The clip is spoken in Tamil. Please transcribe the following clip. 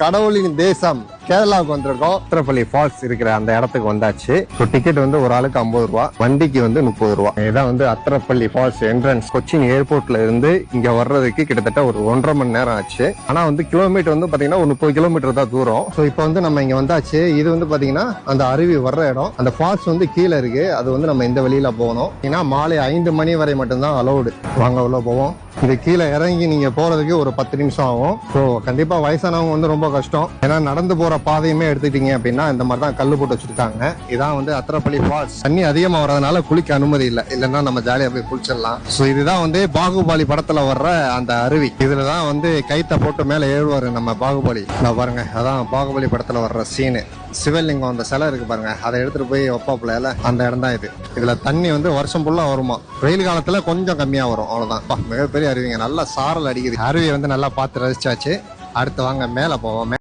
கடவுளின் தேசம் கேரளாவுக்கு வந்திருக்கோம். அத்திரப்பள்ளி ஃபால்ஸ் இருக்கிற அந்த இடத்துக்கு வந்தாச்சு. டிக்கெட் வந்து ஒரு ஆளுக்கு 50 ரூபா, வண்டிக்கு வந்து 30 ரூபா. இதான் வந்து அத்திரப்பள்ளி ஃபால்ஸ் என்ட்ரன்ஸ். கொச்சின் ஏர்போர்ட்ல இருந்து இங்க வர்றதுக்கு கிட்டத்தட்ட ஒரு 1.5 மணி நேரம் ஆச்சு. ஆனா வந்து கிலோமீட்டர் வந்து பாத்தீங்கன்னா ஒரு 30 கிலோமீட்டர் தான் தூரம். ஸோ இப்போ வந்து நம்ம இங்க வந்தாச்சு. இது வந்து பாத்தீங்கன்னா அந்த அருவி வர்ற இடம். அந்த ஃபால்ஸ் வந்து கீழே இருக்கு. அது வந்து நம்ம இந்த வழியில போகணும். ஏன்னா மாலை 5 மணி வரை மட்டும்தான் அலௌடு. வாங்க உள்ள போவோம். இது கீழே இறங்கி நீங்க போறதுக்கு ஒரு 10 நிமிஷம் ஆகும். ஸோ கண்டிப்பா வயசானவங்க வந்து ரொம்ப கஷ்டம். ஏன்னா நடந்து போற பாதையுமே எடுத்துக்கிட்டீங்க அப்படின்னா இந்த மாதிரி தான் கல்லு போட்டு வச்சிருக்காங்க. இதான் வந்து அத்திரப்பள்ளி ஃபால்ஸ். தண்ணி அதிகமா வரதுனால குளிக்க அனுமதி இல்லை. இல்லைன்னா நம்ம ஜாலியா போய் குளிச்சிடலாம். ஸோ இதுதான் வந்து பாகுபலி படத்துல வர்ற அந்த அருவி. இதுலதான் வந்து கைத்த போட்டு மேல ஏழுவாரு நம்ம பாகுபலி. நான் பாருங்க, அதான் பாகுபலி படத்துல வர்ற சீனு. சிவலிங்கம் அந்த சிலை இருக்கு பாருங்க, அதை எடுத்துட்டு போய் வைப்பாப்புல அந்த இடம் தான் இது. இதுல தண்ணி வந்து வருஷம் ஃபுல்லா வருமா. வெயில் காலத்துல கொஞ்சம் கம்மியா வரும், அவ்வளவுதான். மிகப்பெரிய அருவிங்க, நல்லா சாரல் அடிக்குது. அருவியை வந்து நல்லா பார்த்து ரசிச்சாச்சு. அடுத்து வாங்க மேல போவோம்.